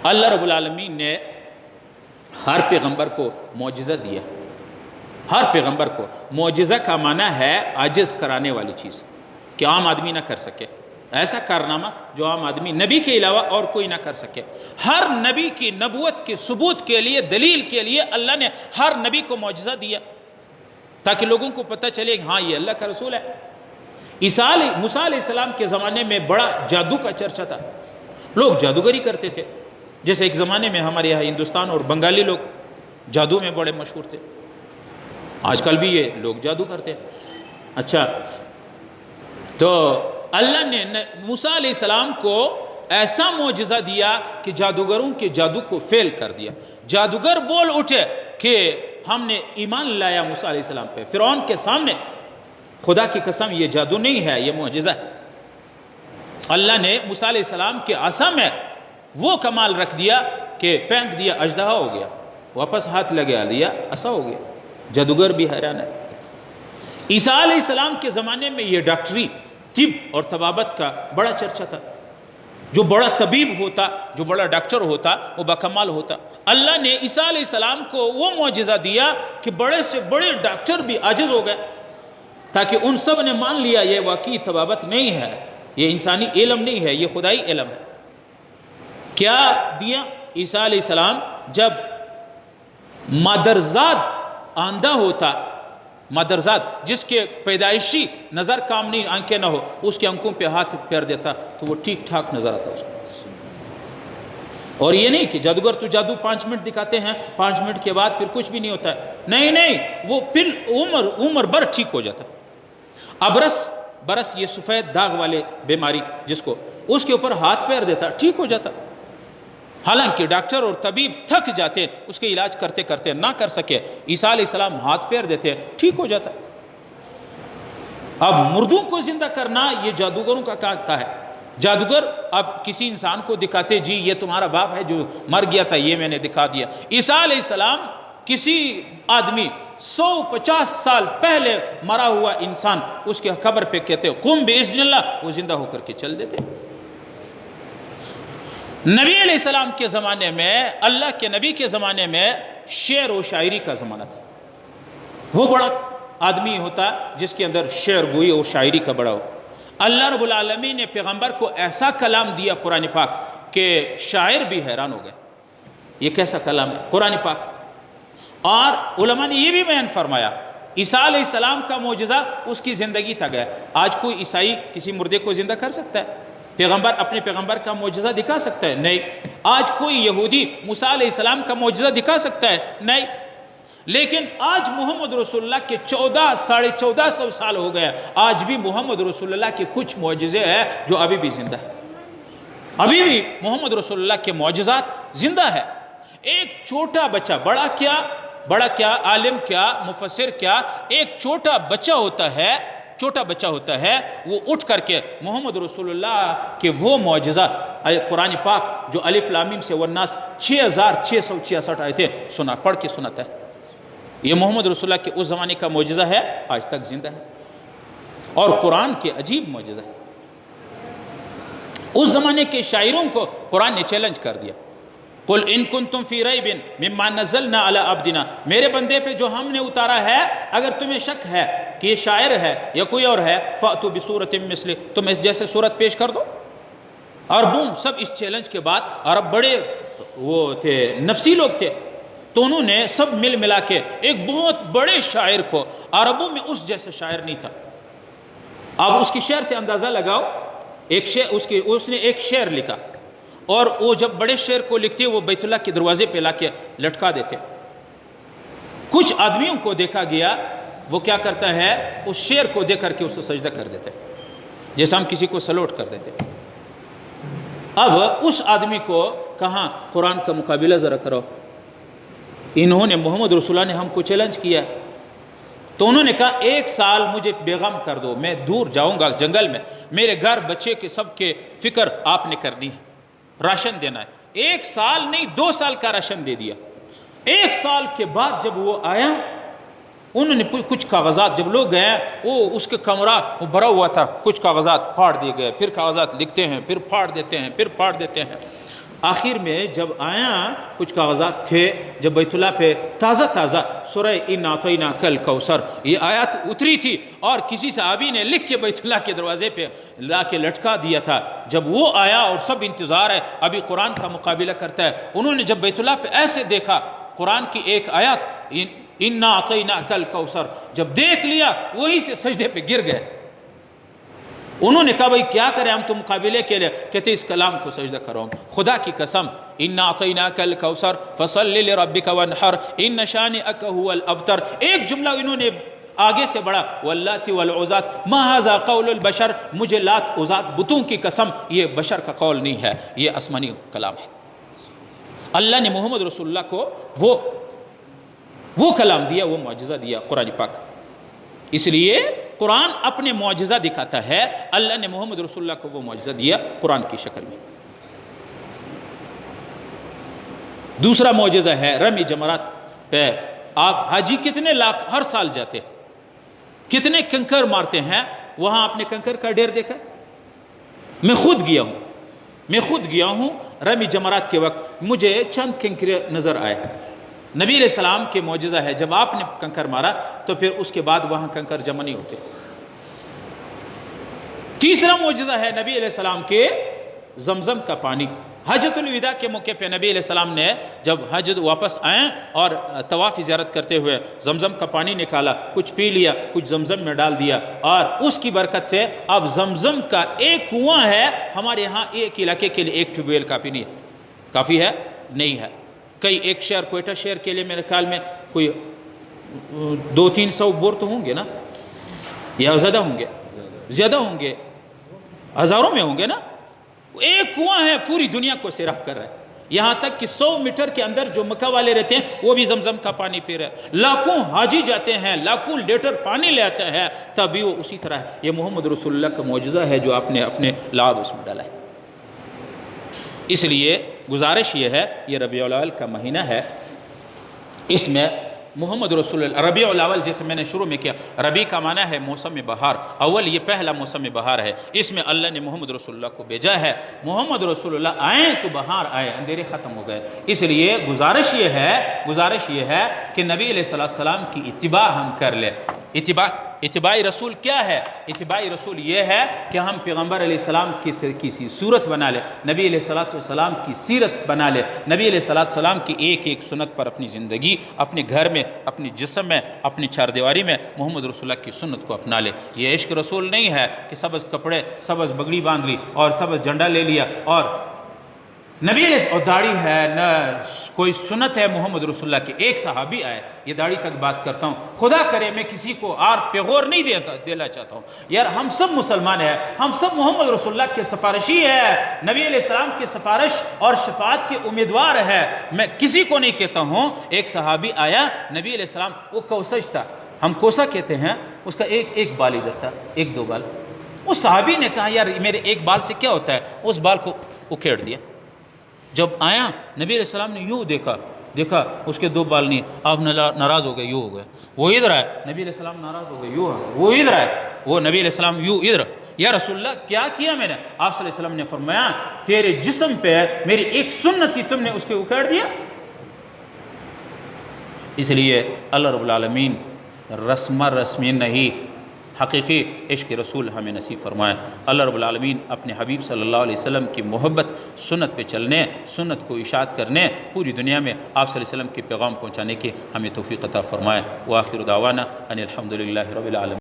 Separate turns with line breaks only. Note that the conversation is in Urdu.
اللہ رب العالمین نے ہر پیغمبر کو معجزہ دیا. ہر پیغمبر کو. معجزہ کا معنی ہے عاجز کرانے والی چیز کہ عام آدمی نہ کر سکے. ایسا کارنامہ جو عام آدمی نبی کے علاوہ اور کوئی نہ کر سکے. ہر نبی کی نبوت کے ثبوت کے لیے، دلیل کے لیے اللہ نے ہر نبی کو معجزہ دیا تاکہ لوگوں کو پتہ چلے کہ ہاں یہ اللہ کا رسول ہے. موسیٰ علیہ السلام کے زمانے میں بڑا جادو کا چرچا تھا. لوگ جادوگری کرتے تھے. جیسے ایک زمانے میں ہمارے یہاں ہندوستان اور بنگالی لوگ جادو میں بڑے مشہور تھے. آج کل بھی یہ لوگ جادو کرتے ہیں. اچھا، تو اللہ نے موسیٰ علیہ السلام کو ایسا معجزہ دیا کہ جادوگروں کے جادو کو فیل کر دیا. جادوگر بول اٹھے کہ ہم نے ایمان لایا موسیٰ علیہ السلام پہ. فرعون کے سامنے خدا کی قسم یہ جادو نہیں ہے، یہ معجزہ ہے. اللہ نے موسیٰ علیہ السلام کے عصا میں وہ کمال رکھ دیا کہ پھینک دیا، اژدہا ہو گیا. واپس ہاتھ لگا دیا، عصا ہو گیا. جادوگر بھی حیران ہے. عیسیٰ علیہ السلام کے زمانے میں یہ ڈاکٹری، طب اور طبابت کا بڑا چرچا تھا. جو بڑا طبیب ہوتا، جو بڑا ڈاکٹر ہوتا، وہ باکمال ہوتا. اللہ نے عیسیٰ علیہ السلام کو وہ معجزہ دیا کہ بڑے سے بڑے ڈاکٹر بھی عاجز ہو گئے، تاکہ ان سب نے مان لیا یہ واقعی طبابت نہیں ہے، یہ انسانی علم نہیں ہے، یہ خدائی علم ہے. کیا دیا عیسیٰ علیہ السلام؟ جب مادرزاد آندھا ہوتا، مادرزاد جس کے پیدائشی نظر کام نہیں، آنکھیں نہ ہو، اس کے آنکھوں پہ ہاتھ پھیر دیتا تو وہ ٹھیک ٹھاک نظر آتا اس کو. اور یہ نہیں کہ جادوگر تو جادو 5 منٹ دکھاتے ہیں، 5 منٹ کے بعد پھر کچھ بھی نہیں ہوتا ہے. نہیں، وہ پھر عمر بھر ٹھیک ہو جاتا. برس یہ سفید داغ والے بیماری جس کو، اس کے اوپر ہاتھ پھیر دیتا، ٹھیک ہو جاتا. حالانکہ ڈاکٹر اور طبیب تھک جاتے اس کے علاج کرتے کرتے، نہ کر سکے. عیسیٰ علیہ السلام ہاتھ پھیر دیتے، ٹھیک ہو جاتا. اب مردوں کو زندہ کرنا یہ جادوگروں کا کیا ہے؟ جادوگر اب کسی انسان کو دکھاتے، جی یہ تمہارا باپ ہے جو مر گیا تھا، یہ میں نے دکھا دیا. عیسیٰ علیہ السلام کسی آدمی 150 سال پہلے مرا ہوا انسان اس کے قبر پہ کہتے قم باذن اللہ، وہ زندہ ہو کر کے چل دیتے. نبی علیہ السلام کے زمانے میں، اللہ کے نبی کے زمانے میں شعر و شاعری کا زمانہ تھا. وہ بڑا آدمی ہوتا جس کے اندر شعر گوئی اور شاعری کا بڑا ہو. اللہ رب العالمین نے پیغمبر کو ایسا کلام دیا قرآن پاک کہ شاعر بھی حیران ہو گئے، یہ کیسا کلام ہے قرآن پاک. اور علماء نے یہ بھی بیان فرمایا عیسیٰ علیہ السلام کا معجزہ اس کی زندگی تک ہے. آج کوئی عیسائی کسی مردے کو زندہ کر سکتا ہے؟ پیغمبر اپنے پیغمبر کا معجزہ دکھا سکتا ہے؟ نہیں. آج کوئی یہودی موسیٰ علیہ السلام کا معجزہ دکھا سکتا ہے؟ نہیں. لیکن آج محمد رسول اللہ کے 1400 سال ہو گئے، آج بھی محمد رسول اللہ کے کچھ معجزے ہیں جو ابھی بھی زندہ ہے. ابھی بھی محمد رسول اللہ کے معجزات زندہ ہے. ایک چھوٹا بچہ، بڑا کیا عالم کیا مفسر کیا، ایک چھوٹا بچہ ہوتا ہے وہ اٹھ کر کے محمد رسول اللہ کے وہ معجزہ قرآن پاک جو الف لام میم سے والناس 6666 آئے تھے پڑھ کے سناتا ہے. یہ محمد رسول اللہ کے اس زمانے کا معجزہ ہے، آج تک زندہ ہے. اور قرآن کے عجیب معجزہ ہے. اس زمانے کے شاعروں کو قرآن نے چیلنج کر دیا، قل ان کنتم فی ریب مما نزلنا علی عبدنا، میرے بندے پہ جو ہم نے اتارا ہے اگر تمہیں شک ہے کہ یہ شاعر ہے یا کوئی اور ہے، فأتوا بسورۃ مثلہ، تم اس جیسے صورت پیش کر دو. عربوں سب اس چیلنج کے بعد، عرب بڑے وہ تھے، نفسی لوگ تھے، تو انہوں نے سب ملا کے ایک بہت بڑے شاعر کو، عربوں میں اس جیسے شاعر نہیں تھا. اب اس کی شعر سے اندازہ لگاؤ، اس نے ایک شعر لکھا، اور وہ جب بڑے شعر کو لکھتے وہ بیت اللہ کے دروازے پہ لا کے لٹکا دیتے. کچھ آدمیوں کو دیکھا گیا وہ کیا کرتا ہے، اس شعر کو دیکھ کر کے اسے سجدہ کر دیتے، جیسا ہم کسی کو سلوٹ کر دیتے. اب اس آدمی کو کہاں قرآن کا مقابلہ ذرا کرو. انہوں نے محمد رسول اللہ نے ہم کو چیلنج کیا، تو انہوں نے کہا 1 سال مجھے بیغم کر دو، میں دور جاؤں گا جنگل میں، میرے گھر بچے کے سب کے فکر آپ نے کرنی ہے، راشن دینا ہے. 1 سال نہیں 2 سال کا راشن دے دیا. 1 سال کے بعد جب وہ آیا، انہوں نے کچھ کاغذات، جب لوگ گئے وہ اس کے کمرہ وہ بھرا ہوا تھا، کچھ کاغذات پھاڑ دیے گئے، پھر کاغذات لکھتے ہیں، پھر پھاڑ دیتے ہیں، پھر پھاڑ دیتے ہیں. آخر میں جب آیا کچھ کاغذات تھے، جب بیت اللہ پہ تازہ تازہ سورہ اِنَّا أَعْطَيْنَاكَ الْكَوْثَرَ یہ آیات اتری تھی، اور کسی صحابی نے لکھ کے بیت اللہ کے دروازے پہ لا کے لٹکا دیا تھا. جب وہ آیا اور سب انتظار ہے ابھی قرآن کا مقابلہ کرتا ہے، انہوں نے جب بیت اللہ پہ ایسے دیکھا قرآن کی ایک آیات اِنَّا أَعْطَيْنَاكَ الْكَوْثَرَ، جب دیکھ لیا وہی سے سجدے پہ گر گئے. انہوں نے کہا بھائی کیا کریں ہم تو مقابلے کے لیے، کہتے اس کلام کو سجدہ کرو. خدا کی قسم اِنَّا أَعْطَيْنَاكَ الْكَوْثَرَ فَصَلِّ لِرَبِّكَ وَانْحَرْ إِنَّ شَانِئَكَ هُوَ الْأَبْتَرُ. ایک جملہ انہوں نے آگے سے بڑھا وَاللَّاتِ وَالْعُزَّىٰ مَا هَٰذَا قَوْلُ الْبَشَرِ، مجھے لات عزات بتوں کی قسم یہ بشر کا قول نہیں ہے، یہ آسمانی کلام ہے. اللہ نے محمد رسول اللہ کو وہ کلام دیا، وہ معجزہ دیا قرآن پاک. اس لیے قرآن اپنے معجزہ دکھاتا ہے، اللہ نے محمد رسول اللہ کو وہ معجزہ دیا قرآن کی شکل میں. دوسرا معجزہ ہے رمی جمرات پہ. آپ حاجی کتنے لاکھ ہر سال جاتے، کتنے کنکر مارتے ہیں، وہاں آپ نے کنکر کا ڈھیر دیکھا؟ میں خود گیا ہوں رمی جمرات کے وقت، مجھے چند کنکر نظر آئے. نبی علیہ السلام کے معجزہ ہے جب آپ نے کنکر مارا تو پھر اس کے بعد وہاں کنکر جمع نہیں ہوتے. تیسرا معجزہ ہے نبی علیہ السلام کے زمزم کا پانی. حجۃ الوداع کے موقع پہ نبی علیہ السلام نے جب حج واپس آئیں اور طواف زیارت کرتے ہوئے زمزم کا پانی نکالا، کچھ پی لیا، کچھ زمزم میں ڈال دیا، اور اس کی برکت سے اب زمزم کا ایک کنواں ہے. ہمارے ہاں ایک علاقے کے لیے ایک ٹیوب ویل کافی ہے نہیں ہے. کئی ایک شہر کوئٹہ شہر کے لیے میرے خیال میں کوئی 200-300 بور تو ہوں گے نا، یا زیادہ ہوں گے، ہزاروں میں ہوں گے نا. ایک کنواں ہے پوری دنیا کو سیراب کر رہا ہے، یہاں تک کہ 100 میٹر کے اندر جو مکہ والے رہتے ہیں وہ بھی زمزم کا پانی پی رہے ہیں. لاکھوں حاجی جاتے ہیں، لاکھوں لیٹر پانی لے آتے ہیں، تبھی وہ اسی طرح ہے. یہ محمد رسول اللہ کا معجزہ ہے جو آپ نے اپنے لعاب اس میں ڈالا ہے. اس لیے گزارش یہ ہے، یہ ربیع الاول کا مہینہ ہے، اس میں محمد رسول اللہ ربیع الاول جیسے میں نے شروع میں کیا، ربیع کا معنی ہے موسم بہار، اول یہ پہلا موسم بہار ہے. اس میں اللہ نے محمد رسول اللہ کو بھیجا ہے. محمد رسول اللہ آئیں تو بہار آئے، اندھیرے ختم ہو گئے. اس لیے گزارش یہ ہے کہ نبی علیہ السلام کی اتباع ہم کر لیں. اتباع رسول کیا ہے؟ اتباع رسول یہ ہے کہ ہم پیغمبر علیہ السلام کی صورت بنا لیں، نبی علیہ السلام کی سیرت بنا لیں، نبی علیہ السلام کی ایک ایک سنت پر اپنی زندگی، اپنے گھر میں، اپنی جسم میں، اپنی چار دیواری میں محمد رسول اللہ کی سنت کو اپنا لیں. یہ عشق رسول نہیں ہے کہ سبز کپڑے، سبز بگڑی باندھ لی اور سبز جھنڈا لے لیا اور نبی اور داڑھی ہے، نہ کوئی سنت ہے محمد رسول اللہ کی. ایک صحابی آئے، یہ داڑھی تک بات کرتا ہوں، خدا کرے میں کسی کو آر پیغور نہیں دینا چاہتا ہوں یار، ہم سب مسلمان ہیں، ہم سب محمد رسول اللہ کے سفارشی ہے، نبی علیہ السلام کی سفارش اور شفاعت کے امیدوار ہے. میں کسی کو نہیں کہتا ہوں. ایک صحابی آیا، نبی علیہ السلام، وہ کوسج تھا، ہم کوسا کہتے ہیں، اس کا ایک بال ادھر تھا، 1-2 بال. اس صحابی نے کہا یار میرے ایک بال سے کیا ہوتا ہے، اس بال کو اکھیڑ دیا. جب آیا نبی علیہ السلام نے یوں دیکھا اس کے 2 بال نہیں. آپ ناراض ہو گئے، یوں ہو گئے. وہ ادھر آئے، نبی علیہ السلام ناراض ہو گئے، یوں ہو گئے. وہ ادھر آئے، وہ نبی علیہ السلام یوں ادھر. یا رسول اللہ کیا کیا میں نے؟ آپ صلی اللہ علیہ وسلم نے فرمایا تیرے جسم پہ میری ایک سنت تھی، تم نے اس کو اکھیڑ دیا. اس لیے اللہ رب العالمین رسمی نہیں، حقیقی عشق رسول ہمیں نصیب فرمائے. اللہ رب العالمین اپنے حبیب صلی اللہ علیہ وسلم کی محبت، سنت پہ چلنے، سنت کو اشاعت کرنے، پوری دنیا میں آپ صلی اللہ علیہ وسلم کے پیغام پہنچانے کی ہمیں توفیق عطا فرمائے. وآخر دعوانا ان الحمدللہ رب العالمین.